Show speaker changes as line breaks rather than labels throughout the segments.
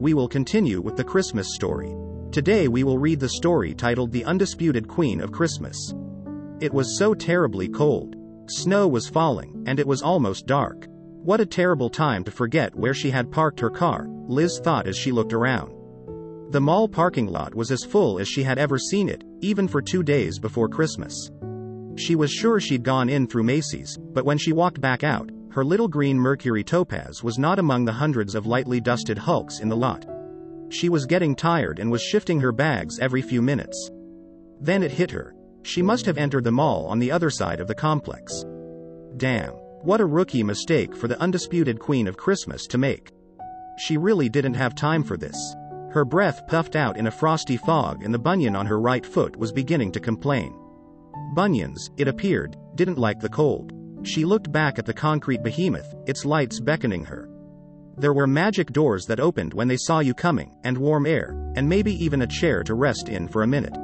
we will continue with the Christmas story. Today we will read the story titled The Undisputed Queen of Christmas. It was so terribly cold. Snow was falling, and it was almost dark. What a terrible time to forget where she had parked her car, Liz thought as she looked around. The mall parking lot was as full as she had ever seen it, even for 2 days before Christmas. She was sure she'd gone in through Macy's, but when she walked back out, her little green Mercury Topaz was not among the hundreds of lightly dusted hulks in the lot. She was getting tired and was shifting her bags every few minutes. Then it hit her. She must have entered the mall on the other side of the complex. Damn. What a rookie mistake for the Undisputed Queen of Christmas to make. She really didn't have time for this. Her breath puffed out in a frosty fog and the bunion on her right foot was beginning to complain. Bunions, it appeared, didn't like the cold. She looked back at the concrete behemoth, its lights beckoning her. There were magic doors that opened when they saw you coming, and warm air, and maybe even a chair to rest in for a minute.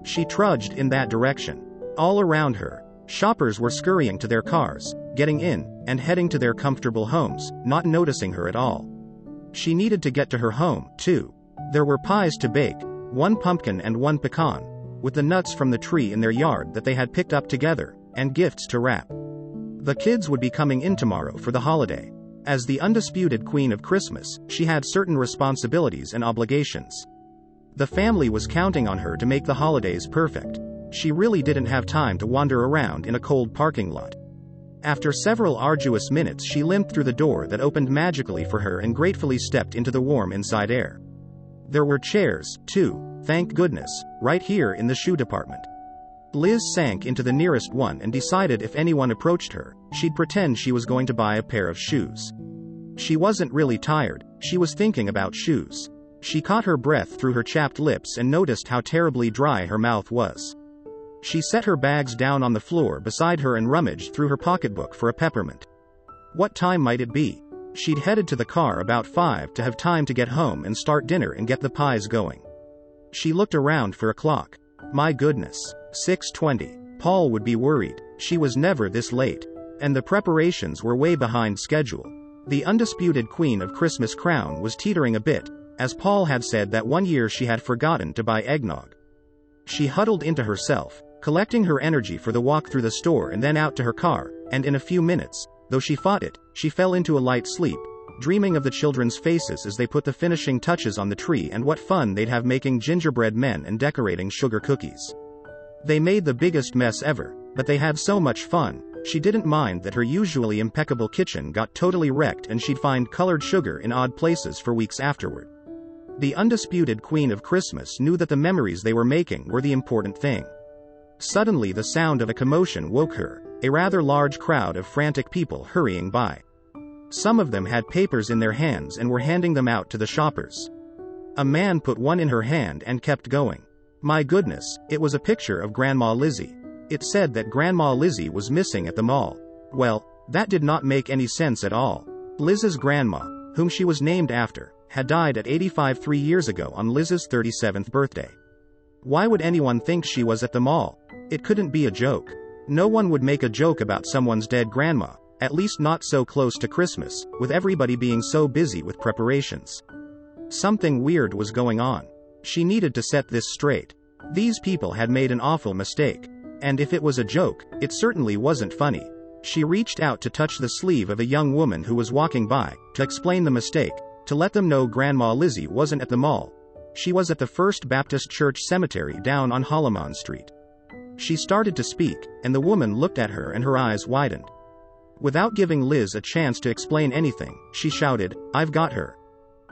She trudged in that direction. All around her, shoppers were scurrying to their cars, getting in, and heading to their comfortable homes, not noticing her at all. She needed to get to her home, too. There were pies to bake, 1 pumpkin and 1 pecan, with the nuts from the tree in their yard that they had picked up together, and gifts to wrap. The kids would be coming in tomorrow for the holiday. As the Undisputed Queen of Christmas, she had certain responsibilities and obligations. The family was counting on her to make the holidays perfect. She really didn't have time to wander around in a cold parking lot. After several arduous minutes, she limped through the door that opened magically for her and gratefully stepped into the warm inside air. There were chairs, too, thank goodness, right here in the shoe department. Liz sank into the nearest one and decided if anyone approached her, she'd pretend she was going to buy a pair of shoes. She wasn't really tired, she was thinking about shoes. She caught her breath through her chapped lips and noticed how terribly dry her mouth was. She set her bags down on the floor beside her and rummaged through her pocketbook for a peppermint. What time might it be? She'd headed to the car about 5 to have time to get home and start dinner and get the pies going. She looked around for a clock. My goodness. 6:20. Paul would be worried. She was never this late. And the preparations were way behind schedule. The Undisputed Queen of Christmas crown was teetering a bit, as Paul had said that one year she had forgotten to buy eggnog. She huddled into herself, collecting her energy for the walk through the store and then out to her car, and in a few minutes, though she fought it, she fell into a light sleep, dreaming of the children's faces as they put the finishing touches on the tree and what fun they'd have making gingerbread men and decorating sugar cookies. They made the biggest mess ever, but they had so much fun. She didn't mind that her usually impeccable kitchen got totally wrecked and she'd find colored sugar in odd places for weeks afterward. The Undisputed Queen of Christmas knew that the memories they were making were the important thing. Suddenly the sound of a commotion woke her, a rather large crowd of frantic people hurrying by. Some of them had papers in their hands and were handing them out to the shoppers. A man put one in her hand and kept going. My goodness, it was a picture of Grandma Lizzie. It said that Grandma Lizzie was missing at the mall. Well, that did not make any sense at all. Liz's grandma, whom she was named after, had died at 85 3 years ago on Liz's 37th birthday. Why would anyone think she was at the mall? It couldn't be a joke. No one would make a joke about someone's dead grandma, at least not so close to Christmas, with everybody being so busy with preparations. Something weird was going on. She needed to set this straight. These people had made an awful mistake. And if it was a joke, it certainly wasn't funny. She reached out to touch the sleeve of a young woman who was walking by, to explain the mistake, to let them know Grandma Lizzie wasn't at the mall. She was at the First Baptist Church Cemetery down on Holloman Street. She started to speak, and the woman looked at her and her eyes widened. Without giving Liz a chance to explain anything, she shouted, "I've got her.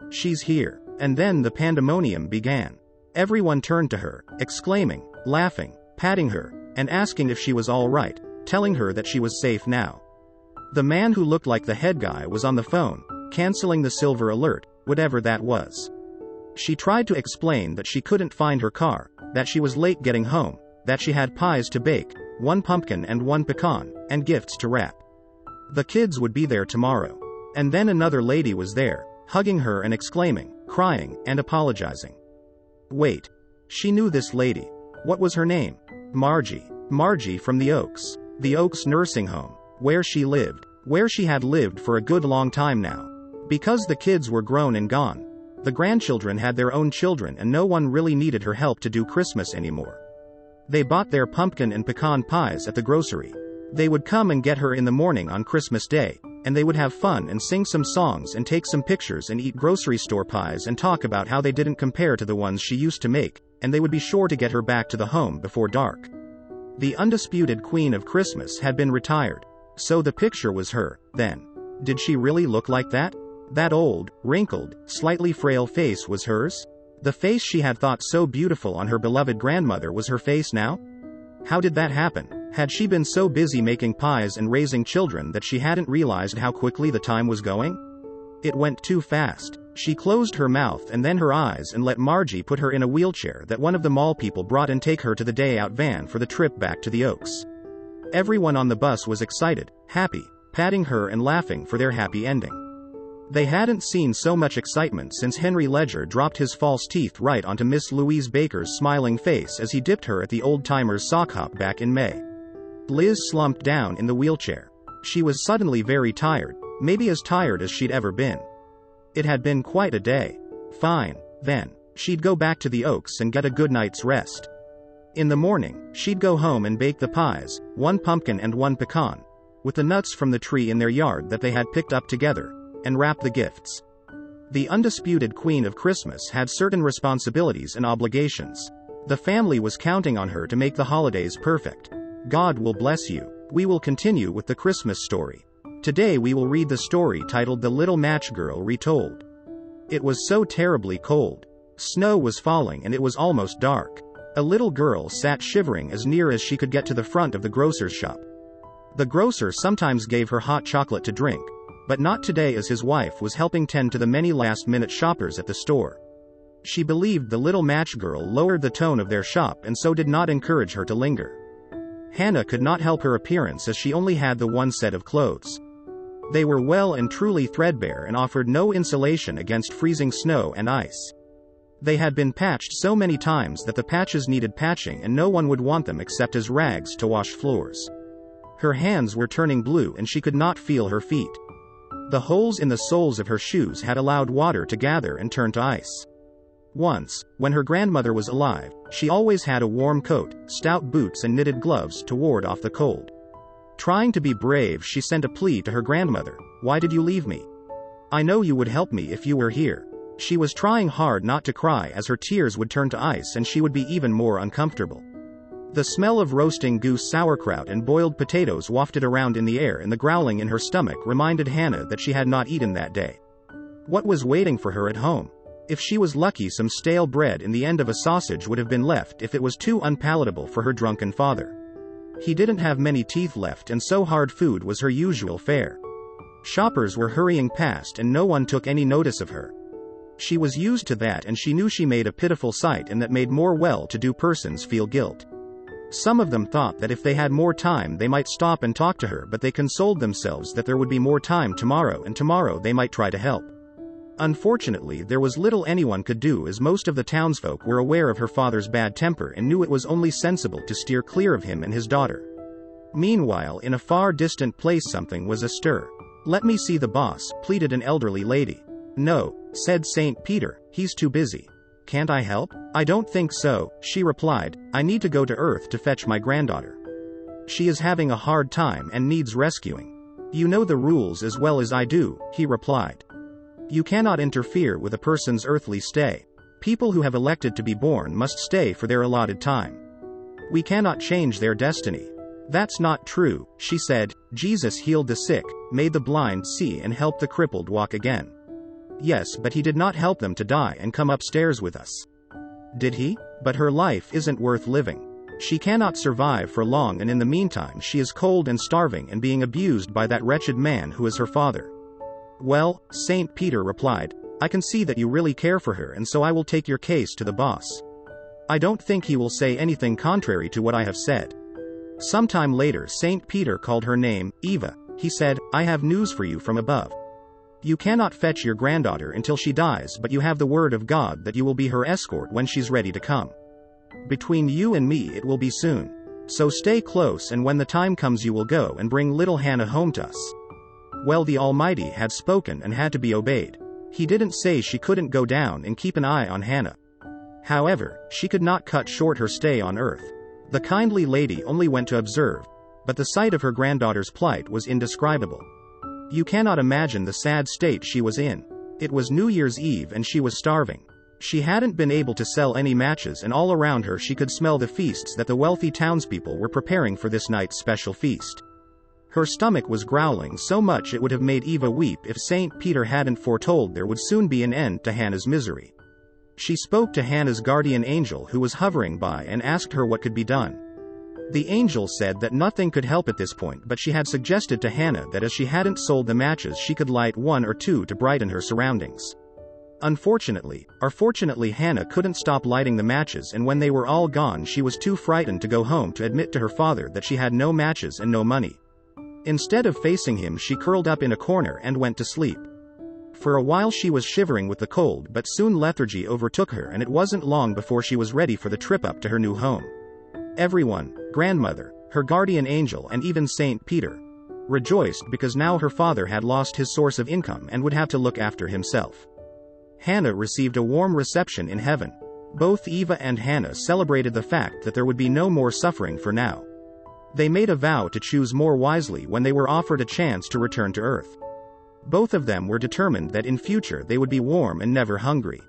She's here." And then the pandemonium began. Everyone turned to her, exclaiming, laughing, patting her, and asking if she was all right, telling her that she was safe now. The man who looked like the head guy was on the phone, canceling the silver alert, whatever that was. She tried to explain that she couldn't find her car, that she was late getting home, that she had pies to bake, 1 pumpkin and 1 pecan, and gifts to wrap. The kids would be there tomorrow. And then another lady was there, hugging her and exclaiming, crying, and apologizing. Wait. She knew this lady. What was her name? Margie. Margie from the Oaks. The Oaks nursing home, where she lived. Where she had lived for a good long time now. Because the kids were grown and gone. The grandchildren had their own children and no one really needed her help to do Christmas anymore. They bought their pumpkin and pecan pies at the grocery. They would come and get her in the morning on Christmas Day, and they would have fun and sing some songs and take some pictures and eat grocery store pies and talk about how they didn't compare to the ones she used to make, and they would be sure to get her back to the home before dark. The undisputed Queen of Christmas had been retired. So the picture was her, then. Did she really look like that? That old, wrinkled, slightly frail face was hers? The face she had thought so beautiful on her beloved grandmother was her face now? How did that happen? Had she been so busy making pies and raising children that she hadn't realized how quickly the time was going? It went too fast. She closed her mouth and then her eyes and let Margie put her in a wheelchair that one of the mall people brought and take her to the day out van for the trip back to the Oaks. Everyone on the bus was excited, happy, patting her and laughing for their happy ending. They hadn't seen so much excitement since Henry Ledger dropped his false teeth right onto Miss Louise Baker's smiling face as he dipped her at the old-timers sock hop back in May. Liz slumped down in the wheelchair. She was suddenly very tired, maybe as tired as she'd ever been. It had been quite a day. Fine, then. She'd go back to the Oaks and get a good night's rest. In the morning, she'd go home and bake the pies, one pumpkin and one pecan, with the nuts from the tree in their yard that they had picked up together, and wrap the gifts. The undisputed Queen of Christmas had certain responsibilities and obligations. The family was counting on her to make the holidays perfect. God will bless you. We will continue with the Christmas story. Today we will read the story titled The Little Match Girl Retold. It was so terribly cold. Snow was falling and it was almost dark. A little girl sat shivering as near as she could get to the front of the grocer's shop. The grocer sometimes gave her hot chocolate to drink, but not today as his wife was helping tend to the many last-minute shoppers at the store. She believed the little match girl lowered the tone of their shop and so did not encourage her to linger. Hana could not help her appearance as she only had the one set of clothes. They were well and truly threadbare and offered no insulation against freezing snow and ice. They had been patched so many times that the patches needed patching and no one would want them except as rags to wash floors. Her hands were turning blue and she could not feel her feet. The holes in the soles of her shoes had allowed water to gather and turn to ice. Once, when her grandmother was alive, she always had a warm coat, stout boots and knitted gloves to ward off the cold. Trying to be brave, she sent a plea to her grandmother. "Why did you leave me? I know you would help me if you were here." She was trying hard not to cry as her tears would turn to ice and she would be even more uncomfortable. The smell of roasting goose sauerkraut and boiled potatoes wafted around in the air and the growling in her stomach reminded Hana that she had not eaten that day. What was waiting for her at home? If she was lucky, some stale bread in the end of a sausage would have been left if it was too unpalatable for her drunken father. He didn't have many teeth left and so hard food was her usual fare. Shoppers were hurrying past and no one took any notice of her. She was used to that and she knew she made a pitiful sight and that made more well-to-do persons feel guilt. Some of them thought that if they had more time they might stop and talk to her, but they consoled themselves that there would be more time tomorrow and tomorrow they might try to help. Unfortunately, there was little anyone could do as most of the townsfolk were aware of her father's bad temper and knew it was only sensible to steer clear of him and his daughter. Meanwhile, in a far distant place something was astir. "Let me see the boss," pleaded an elderly lady. "No," said St. Peter, "he's too busy." "Can't I help?" "I don't think so," she replied. "I need to go to Earth to fetch my granddaughter. She is having a hard time and needs rescuing." "You know the rules as well as I do," he replied. "You cannot interfere with a person's earthly stay. People who have elected to be born must stay for their allotted time. We cannot change their destiny." "That's not true," she said. "Jesus healed the sick, made the blind see and helped the crippled walk again." "Yes, but he did not help them to die and come upstairs with us." "Did he? But her life isn't worth living. She cannot survive for long and in the meantime she is cold and starving and being abused by that wretched man who is her father." "Well," St. Peter replied, "I can see that you really care for her and so I will take your case to the boss. I don't think he will say anything contrary to what I have said." Sometime later St. Peter called her name, "Eva." He said, "I have news for you from above. You cannot fetch your granddaughter until she dies, but you have the word of God that you will be her escort when she's ready to come. Between you and me it will be soon. So stay close and when the time comes you will go and bring little Hana home to us." Well, the Almighty had spoken and had to be obeyed. He didn't say she couldn't go down and keep an eye on Hana. However, she could not cut short her stay on Earth. The kindly lady only went to observe, but the sight of her granddaughter's plight was indescribable. You cannot imagine the sad state she was in. It was New Year's Eve and she was starving. She hadn't been able to sell any matches, and all around her she could smell the feasts that the wealthy townspeople were preparing for this night's special feast. Her stomach was growling so much it would have made Eva weep if St. Peter hadn't foretold there would soon be an end to Hana's misery. She spoke to Hana's guardian angel who was hovering by and asked her what could be done. The angel said that nothing could help at this point, but she had suggested to Hana that as she hadn't sold the matches she could light one or two to brighten her surroundings. Unfortunately, or fortunately, Hana couldn't stop lighting the matches, and when they were all gone she was too frightened to go home to admit to her father that she had no matches and no money. Instead of facing him, she curled up in a corner and went to sleep. For a while she was shivering with the cold, but soon lethargy overtook her and it wasn't long before she was ready for the trip up to her new home. Everyone, grandmother, her guardian angel and even St. Peter, rejoiced because now her father had lost his source of income and would have to look after himself. Hana received a warm reception in heaven. Both Eva and Hana celebrated the fact that there would be no more suffering for now. They made a vow to choose more wisely when they were offered a chance to return to Earth. Both of them were determined that in future they would be warm and never hungry.